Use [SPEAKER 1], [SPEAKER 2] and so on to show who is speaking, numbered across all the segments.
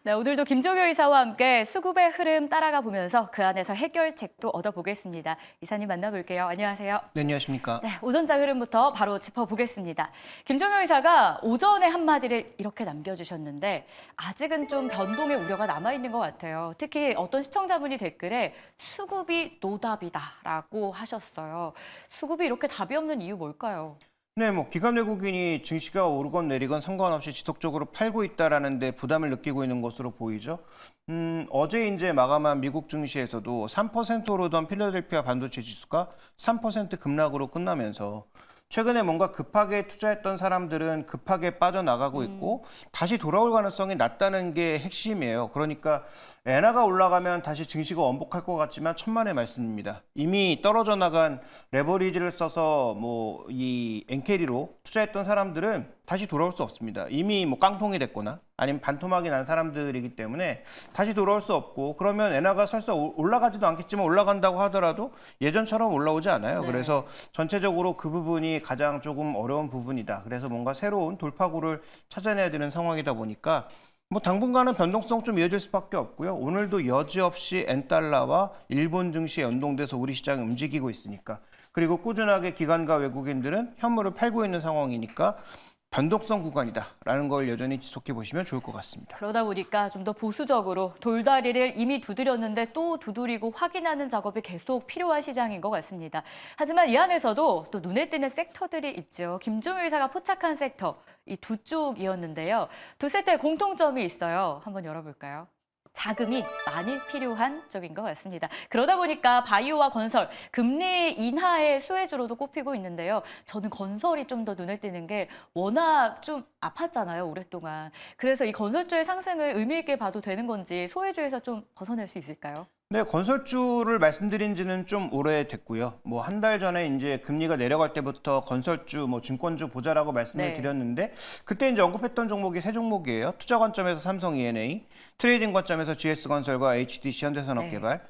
[SPEAKER 1] 네, 오늘도 김종효 이사와 함께 수급의 흐름 따라가 보면서 그 안에서 해결책도 얻어보겠습니다. 이사님 만나볼게요. 안녕하세요.
[SPEAKER 2] 네, 안녕하십니까.
[SPEAKER 1] 네, 오전장 흐름부터 바로 짚어보겠습니다. 김종효 이사가 오전에 한마디를 이렇게 남겨주셨는데 아직은 좀 변동의 우려가 남아있는 것 같아요. 특히 어떤 시청자분이 댓글에 수급이 노답이다라고 하셨어요. 수급이 이렇게 답이 없는 이유 뭘까요?
[SPEAKER 2] 네, 기관 외국인이 증시가 오르건 내리건 상관없이 지속적으로 팔고 있다라는 데 부담을 느끼고 있는 것으로 보이죠. 어제 이제 마감한 미국 증시에서도 3% 오르던 필라델피아 반도체 지수가 3% 급락으로 끝나면서 최근에 뭔가 급하게 투자했던 사람들은 급하게 빠져나가고 있고 다시 돌아올 가능성이 낮다는 게 핵심이에요. 그러니까 엔화가 올라가면 다시 증시가 원복할 것 같지만 천만의 말씀입니다. 이미 떨어져 나간 레버리지를 써서 이 엔캐리로 투자했던 사람들은 다시 돌아올 수 없습니다. 이미 깡통이 됐거나 아니면 반토막이 난 사람들이기 때문에 다시 돌아올 수 없고, 그러면 엔화가 설사 올라가지도 않겠지만 올라간다고 하더라도 예전처럼 올라오지 않아요.
[SPEAKER 1] 네.
[SPEAKER 2] 그래서 전체적으로 그 부분이 가장 조금 어려운 부분이다. 그래서 뭔가 새로운 돌파구를 찾아내야 되는 상황이다 보니까 당분간은 변동성 좀 이어질 수밖에 없고요. 오늘도 여지없이 엔달러와 일본 증시에 연동돼서 우리 시장이 움직이고 있으니까, 그리고 꾸준하게 기관과 외국인들은 현물을 팔고 있는 상황이니까 변동성 구간이다라는 걸 여전히 지속해 보시면 좋을 것 같습니다.
[SPEAKER 1] 그러다 보니까 좀 더 보수적으로 돌다리를 이미 두드렸는데 또 두드리고 확인하는 작업이 계속 필요한 시장인 것 같습니다. 하지만 이 안에서도 또 눈에 띄는 섹터들이 있죠. 김종효 이사가 포착한 섹터, 이 두 쪽이었는데요. 두 섹터에 공통점이 있어요. 한번 열어볼까요? 자금이 많이 필요한 쪽인 것 같습니다. 그러다 보니까 바이오와 건설, 금리 인하의 수혜주로도 꼽히고 있는데요. 저는 건설이 좀 더 눈에 띄는 게 워낙 좀 아팠잖아요, 오랫동안. 그래서 이 건설주의 상승을 의미 있게 봐도 되는 건지 소외주에서 좀 벗어날 수 있을까요?
[SPEAKER 2] 네, 건설주를 말씀드린 지는 좀 오래됐고요. 한 달 전에 이제 금리가 내려갈 때부터 건설주, 증권주 보자라고 말씀을
[SPEAKER 1] 네.
[SPEAKER 2] 드렸는데, 그때 이제 언급했던 종목이 세 종목이에요. 투자 관점에서 삼성 E&A, 트레이딩 관점에서 GS건설과 HDC 현대산업개발.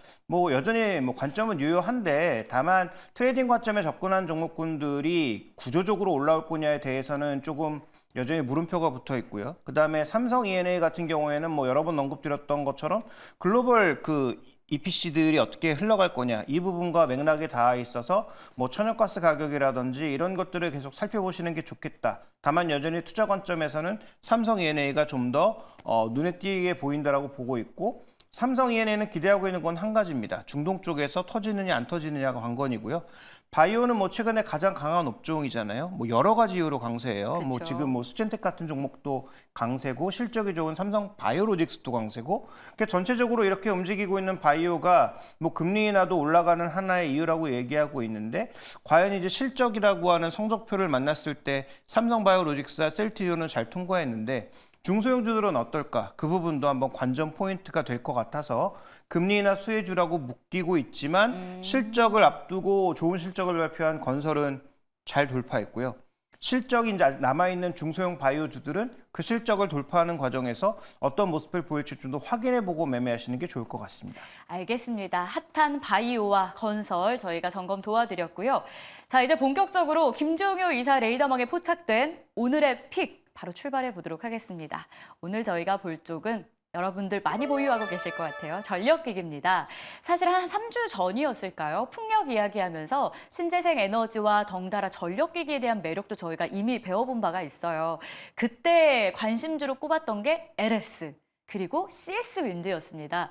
[SPEAKER 2] 여전히 관점은 유효한데, 다만 트레이딩 관점에 접근한 종목군들이 구조적으로 올라올 거냐에 대해서는 조금 여전히 물음표가 붙어 있고요. 그다음에 삼성 E&A 같은 경우에는 여러 번 언급드렸던 것처럼 글로벌 EPC들이 어떻게 흘러갈 거냐, 이 부분과 맥락에 닿아 있어서 천연가스 가격이라든지 이런 것들을 계속 살펴보시는 게 좋겠다. 다만 여전히 투자 관점에서는 삼성 E&A가 좀 더 눈에 띄게 보인다라고 보고 있고, 삼성 E&A는 기대하고 있는 건 한 가지입니다. 중동 쪽에서 터지느냐 안 터지느냐가 관건이고요. 바이오는 최근에 가장 강한 업종이잖아요. 여러 가지 이유로 강세예요.
[SPEAKER 1] 그쵸.
[SPEAKER 2] 지금 수젠텍 같은 종목도 강세고, 실적이 좋은 삼성 바이오로직스도 강세고, 그러니까 전체적으로 이렇게 움직이고 있는 바이오가 금리 인하도 올라가는 하나의 이유라고 얘기하고 있는데, 과연 이제 실적이라고 하는 성적표를 만났을 때 삼성 바이오로직스와 셀트리온은 잘 통과했는데 중소형주들은 어떨까? 그 부분도 한번 관전 포인트가 될 것 같아서 금리 인하 수혜주라고 묶이고 있지만 실적을 앞두고 좋은 실적을 발표한 건설은 잘 돌파했고요. 실적이 이제 남아있는 중소형 바이오주들은 그 실적을 돌파하는 과정에서 어떤 모습을 보일지 좀 더 확인해보고 매매하시는 게 좋을 것 같습니다.
[SPEAKER 1] 알겠습니다. 핫한 바이오와 건설 저희가 점검 도와드렸고요. 자, 이제 본격적으로 김종효 이사 레이더망에 포착된 오늘의 픽 바로 출발해 보도록 하겠습니다. 오늘 저희가 볼 쪽은 여러분들 많이 보유하고 계실 것 같아요. 전력기기입니다. 사실 한 3주 전이었을까요? 풍력 이야기하면서 신재생 에너지와 덩달아 전력기기에 대한 매력도 저희가 이미 배워본 바가 있어요. 그때 관심주로 꼽았던 게 LS. 그리고 CS 윈드였습니다.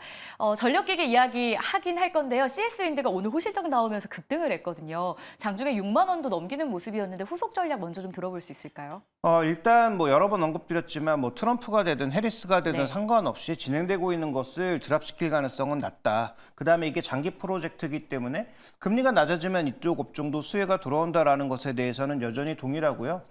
[SPEAKER 1] 전력기기 이야기 하긴 할 건데요. CS 윈드가 오늘 호실적 나오면서 급등을 했거든요. 장중에 6만 원도 넘기는 모습이었는데 후속 전략 먼저 좀 들어볼 수 있을까요?
[SPEAKER 2] 일단 여러 번 언급드렸지만 트럼프가 되든 해리스가 되든
[SPEAKER 1] 네.
[SPEAKER 2] 상관없이 진행되고 있는 것을 드랍시킬 가능성은 낮다. 그다음에 이게 장기 프로젝트이기 때문에 금리가 낮아지면 이쪽 업종도 수혜가 들어온다라는 것에 대해서는 여전히 동일하고요.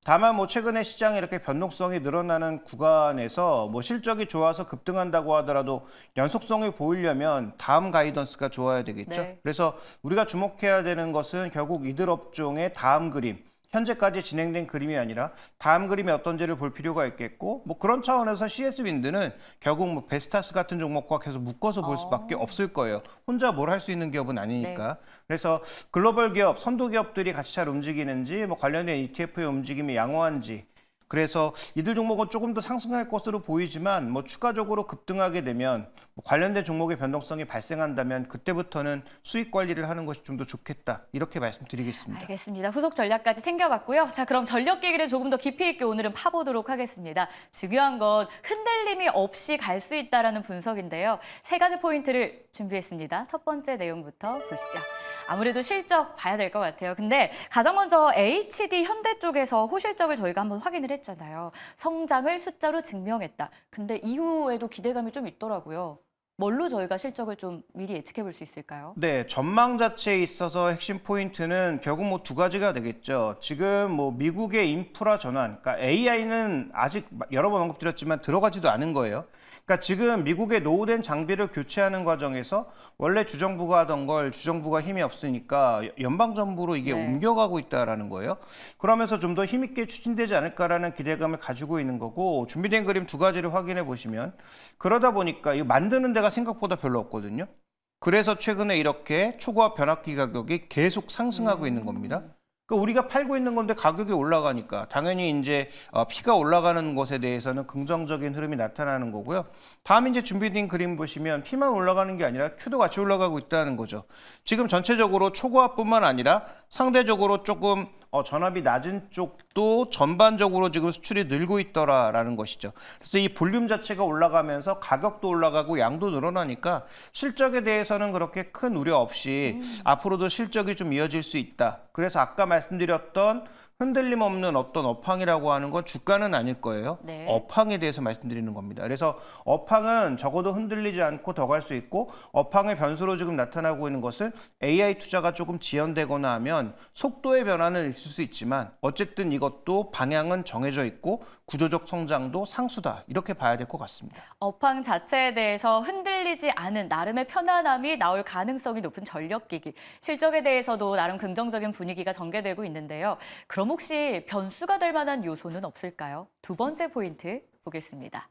[SPEAKER 2] 다만 최근에 시장에 이렇게 변동성이 늘어나는 구간에서 실적이 좋아서 급등한다고 하더라도 연속성이 보이려면 다음 가이던스가 좋아야 되겠죠.
[SPEAKER 1] 네.
[SPEAKER 2] 그래서 우리가 주목해야 되는 것은 결국 이들 업종의 다음 그림, 현재까지 진행된 그림이 아니라 다음 그림이 어떤지를 볼 필요가 있겠고, 그런 차원에서 CS 윈드는 결국 베스타스 같은 종목과 계속 묶어서 볼 수밖에 없을 거예요. 혼자 뭘 할 수 있는 기업은 아니니까.
[SPEAKER 1] 네.
[SPEAKER 2] 그래서 글로벌 기업, 선도 기업들이 같이 잘 움직이는지, 관련된 ETF의 움직임이 양호한지, 그래서 이들 종목은 조금 더 상승할 것으로 보이지만 뭐 추가적으로 급등하게 되면 뭐 관련된 종목의 변동성이 발생한다면 그때부터는 수익 관리를 하는 것이 좀 더 좋겠다. 이렇게 말씀드리겠습니다.
[SPEAKER 1] 알겠습니다. 후속 전략까지 챙겨봤고요. 자, 그럼 전력 기기를 조금 더 깊이 있게 오늘은 파보도록 하겠습니다. 중요한 건 흔들림이 없이 갈 수 있다라는 분석인데요. 세 가지 포인트를 준비했습니다. 첫 번째 내용부터 보시죠. 아무래도 실적 봐야 될 것 같아요. 근데 가장 먼저 HD 현대 쪽에서 호실적을 저희가 한번 확인을 했잖아요. 성장을 숫자로 증명했다. 근데 이후에도 기대감이 좀 있더라고요. 뭘로 저희가 실적을 좀 미리 예측해 볼 수 있을까요?
[SPEAKER 2] 네, 전망 자체에 있어서 핵심 포인트는 결국 뭐 두 가지가 되겠죠. 지금 뭐 미국의 인프라 전환, 그러니까 AI는 아직 여러 번 언급드렸지만 들어가지도 않은 거예요. 그러니까 지금 미국의 노후된 장비를 교체하는 과정에서 원래 주정부가 하던 걸 주정부가 힘이 없으니까 연방정부로 이게
[SPEAKER 1] 네.
[SPEAKER 2] 옮겨가고 있다라는 거예요. 그러면서 좀 더 힘있게 추진되지 않을까라는 기대감을 가지고 있는 거고, 준비된 그림 두 가지를 확인해 보시면 그러다 보니까 이거 만드는 데가 생각보다 별로 없거든요. 그래서 최근에 이렇게 초고압 변압기 가격이 계속 상승하고 있는 겁니다. 그러니까 우리가 팔고 있는 건데 가격이 올라가니까 당연히 이제 피가 올라가는 것에 대해서는 긍정적인 흐름이 나타나는 거고요. 다음 이제 준비된 그림 보시면 피만 올라가는 게 아니라 Q도 같이 올라가고 있다는 거죠. 지금 전체적으로 초고압뿐만 아니라 상대적으로 조금 전압이 낮은 쪽도 전반적으로 지금 수출이 늘고 있더라라는 것이죠. 그래서 이 볼륨 자체가 올라가면서 가격도 올라가고 양도 늘어나니까 실적에 대해서는 그렇게 큰 우려 없이 앞으로도 실적이 좀 이어질 수 있다. 그래서 아까 말씀드렸던 흔들림 없는 어떤 업황이라고 하는 건 주가는 아닐 거예요.
[SPEAKER 1] 네.
[SPEAKER 2] 업황에 대해서 말씀드리는 겁니다. 그래서 업황은 적어도 흔들리지 않고 더 갈 수 있고, 업황의 변수로 지금 나타나고 있는 것은 AI 투자가 조금 지연되거나 하면 속도의 변화는 있을 수 있지만 어쨌든 이것도 방향은 정해져 있고 구조적 성장도 상수다. 이렇게 봐야 될 것 같습니다.
[SPEAKER 1] 업황 자체에 대해서 흔들리지 않은 나름의 편안함이 나올 가능성이 높은 전력기기. 실적에 대해서도 나름 긍정적인 분위기가 전개되고 있는데요. 그럼 혹시 변수가 될 만한 요소는 없을까요? 두 번째 포인트 보겠습니다.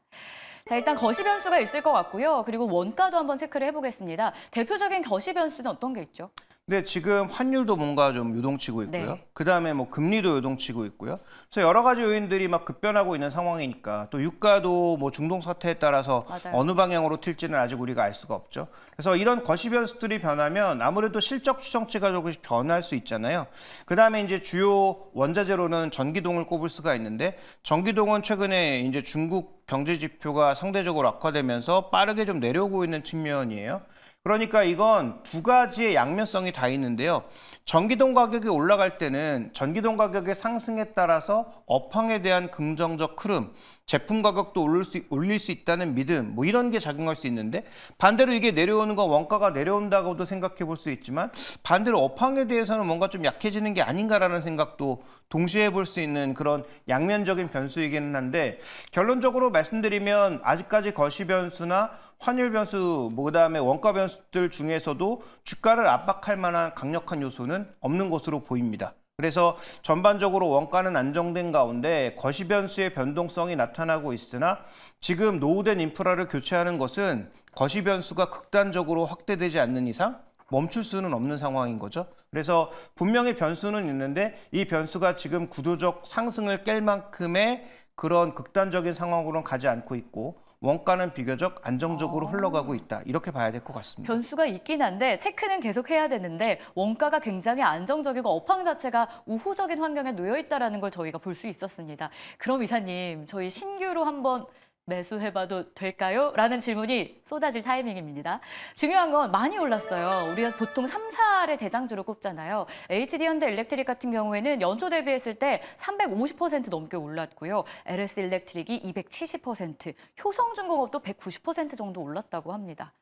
[SPEAKER 1] 자, 일단 거시 변수가 있을 것 같고요. 그리고 원가도 한번 체크를 해보겠습니다. 대표적인 거시 변수는 어떤 게 있죠?
[SPEAKER 2] 근데 지금 환율도 뭔가 좀 요동치고 있고요.
[SPEAKER 1] 네.
[SPEAKER 2] 그다음에 뭐 금리도 요동치고 있고요. 그래서 여러 가지 요인들이 막 급변하고 있는 상황이니까 또 유가도 뭐 중동 사태에 따라서
[SPEAKER 1] 맞아요.
[SPEAKER 2] 어느 방향으로 튈지는 아직 우리가 알 수가 없죠. 그래서 이런 거시 변수들이 변하면 아무래도 실적 추정치가 조금씩 변할 수 있잖아요. 그다음에 이제 주요 원자재로는 전기동을 꼽을 수가 있는데, 전기동은 최근에 이제 중국 경제 지표가 상대적으로 악화되면서 빠르게 좀 내려오고 있는 측면이에요. 그러니까 이건 두 가지의 양면성이 다 있는데요. 전기동 가격이 올라갈 때는 전기동 가격의 상승에 따라서 업황에 대한 긍정적 흐름, 제품 가격도 올릴 수 있다는 믿음, 뭐 이런 게 작용할 수 있는데, 반대로 이게 내려오는 건 원가가 내려온다고도 생각해 볼 수 있지만 반대로 업황에 대해서는 뭔가 좀 약해지는 게 아닌가라는 생각도 동시에 해볼 수 있는 그런 양면적인 변수이기는 한데, 결론적으로 말씀드리면 아직까지 거시 변수나 환율 변수, 뭐 그다음에 원가 변수들 중에서도 주가를 압박할 만한 강력한 요소는 없는 것으로 보입니다. 그래서 전반적으로 원가는 안정된 가운데 거시 변수의 변동성이 나타나고 있으나, 지금 노후된 인프라를 교체하는 것은 거시 변수가 극단적으로 확대되지 않는 이상 멈출 수는 없는 상황인 거죠. 그래서 분명히 변수는 있는데 이 변수가 지금 구조적 상승을 깰 만큼의 그런 극단적인 상황으로는 가지 않고 있고, 원가는 비교적 안정적으로 흘러가고 있다. 이렇게 봐야 될 것 같습니다.
[SPEAKER 1] 변수가 있긴 한데 체크는 계속 해야 되는데, 원가가 굉장히 안정적이고 업황 자체가 우호적인 환경에 놓여 있다는 걸 저희가 볼 수 있었습니다. 그럼 이사님, 저희 신규로 한번 매수해봐도 될까요? 라는 질문이 쏟아질 타이밍입니다. 중요한 건 많이 올랐어요. 우리가 보통 3, 4를 대장주로 꼽잖아요. HD 현대 일렉트릭 같은 경우에는 연초 대비했을 때 350% 넘게 올랐고요. LS 일렉트릭이 270%, 효성중공업도 190% 정도 올랐다고 합니다.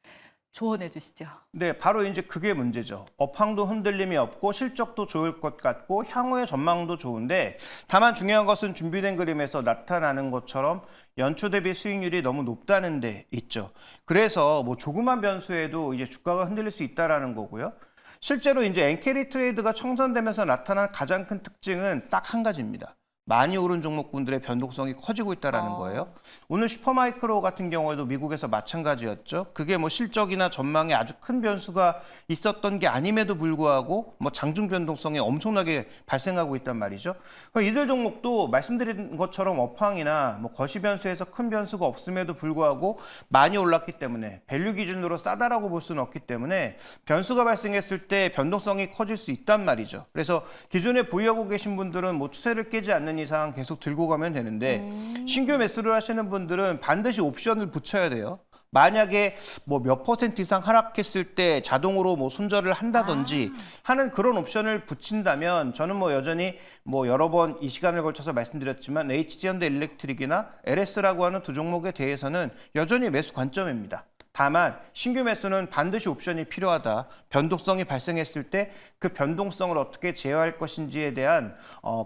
[SPEAKER 1] 조언해 주시죠.
[SPEAKER 2] 네, 바로 이제 그게 문제죠. 업황도 흔들림이 없고 실적도 좋을 것 같고 향후의 전망도 좋은데, 다만 중요한 것은 준비된 그림에서 나타나는 것처럼 연초 대비 수익률이 너무 높다는 데 있죠. 그래서 뭐 조그만 변수에도 이제 주가가 흔들릴 수 있다라는 거고요. 실제로 이제 엔캐리 트레이드가 청산되면서 나타난 가장 큰 특징은 딱 한 가지입니다. 많이 오른 종목군들의 변동성이 커지고 있다라는 거예요. 오늘 슈퍼마이크로 같은 경우에도 미국에서 마찬가지였죠. 그게 뭐 실적이나 전망에 아주 큰 변수가 있었던 게 아님에도 불구하고 뭐 장중 변동성이 엄청나게 발생하고 있단 말이죠. 이들 종목도 말씀드린 것처럼 업황이나 뭐 거시 변수에서 큰 변수가 없음에도 불구하고 많이 올랐기 때문에 밸류 기준으로 싸다라고 볼 수는 없기 때문에 변수가 발생했을 때 변동성이 커질 수 있단 말이죠. 그래서 기존에 보유하고 계신 분들은 뭐 추세를 깨지 않는 이상 계속 들고 가면 되는데 신규 매수를 하시는 분들은 반드시 옵션을 붙여야 돼요. 만약에 뭐 몇 % 이상 하락했을 때 자동으로 뭐 손절을 한다든지 하는 그런 옵션을 붙인다면 저는 뭐 여전히 뭐 여러 번 이 시간을 걸쳐서 말씀드렸지만 HG현대일렉트릭이나 LS라고 하는 두 종목에 대해서는 여전히 매수 관점입니다. 다만 신규 매수는 반드시 옵션이 필요하다. 변동성이 발생했을 때 그 변동성을 어떻게 제어할 것인지에 대한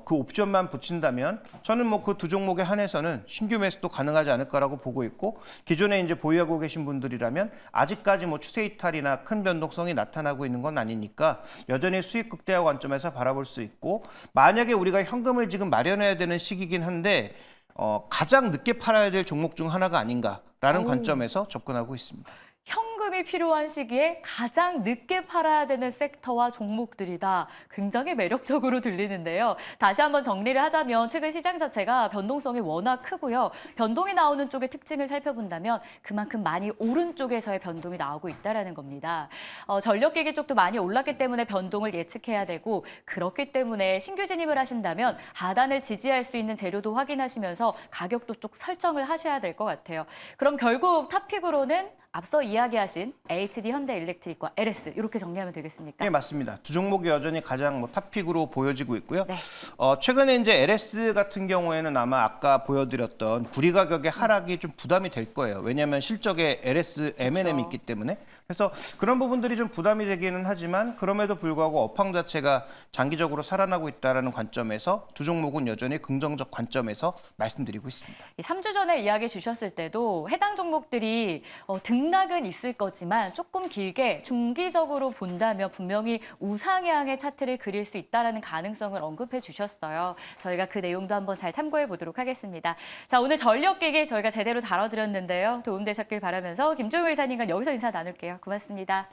[SPEAKER 2] 그 옵션만 붙인다면 저는 뭐 그 두 종목에 한해서는 신규 매수도 가능하지 않을까라고 보고 있고 기존에 이제 보유하고 계신 분들이라면 아직까지 뭐 추세 이탈이나 큰 변동성이 나타나고 있는 건 아니니까 여전히 수익 극대화 관점에서 바라볼 수 있고 만약에 우리가 현금을 지금 마련해야 되는 시기긴 한데 가장 늦게 팔아야 될 종목 중 하나가 아닌가라는 관점에서 접근하고 있습니다.
[SPEAKER 1] 현금이 필요한 시기에 가장 늦게 팔아야 되는 섹터와 종목들이다. 굉장히 매력적으로 들리는데요. 다시 한번 정리를 하자면 최근 시장 자체가 변동성이 워낙 크고요. 변동이 나오는 쪽의 특징을 살펴본다면 그만큼 많이 오른 쪽에서의 변동이 나오고 있다는 겁니다. 전력기기 쪽도 많이 올랐기 때문에 변동을 예측해야 되고 그렇기 때문에 신규 진입을 하신다면 하단을 지지할 수 있는 재료도 확인하시면서 가격도 쪽 설정을 하셔야 될 것 같아요. 그럼 결국 탑픽으로는 앞서 이야기하신 HD 현대일렉트릭과 LS 이렇게 정리하면 되겠습니까?
[SPEAKER 2] 네, 맞습니다. 두 종목이 여전히 가장 뭐 탑픽으로 보여지고 있고요.
[SPEAKER 1] 네.
[SPEAKER 2] 최근에 이제 LS 같은 경우에는 아마 아까 보여드렸던 구리 가격의 하락이 좀 부담이 될 거예요. 왜냐하면 실적에 LS, M&M이
[SPEAKER 1] 그렇죠.
[SPEAKER 2] 있기 때문에. 그래서 그런 부분들이 좀 부담이 되기는 하지만 그럼에도 불구하고 업황 자체가 장기적으로 살아나고 있다는 관점에서 두 종목은 여전히 긍정적 관점에서 말씀드리고 있습니다.
[SPEAKER 1] 3주 전에 이야기 주셨을 때도 해당 종목들이 등락은 있을 거지만 조금 길게 중기적으로 본다면 분명히 우상향의 차트를 그릴 수 있다는 가능성을 언급해 주셨어요. 저희가 그 내용도 한번 잘 참고해 보도록 하겠습니다. 자, 오늘 전력기기 저희가 제대로 다뤄드렸는데요. 도움되셨길 바라면서 김종우 이사님과 여기서 인사 나눌게요. 고맙습니다.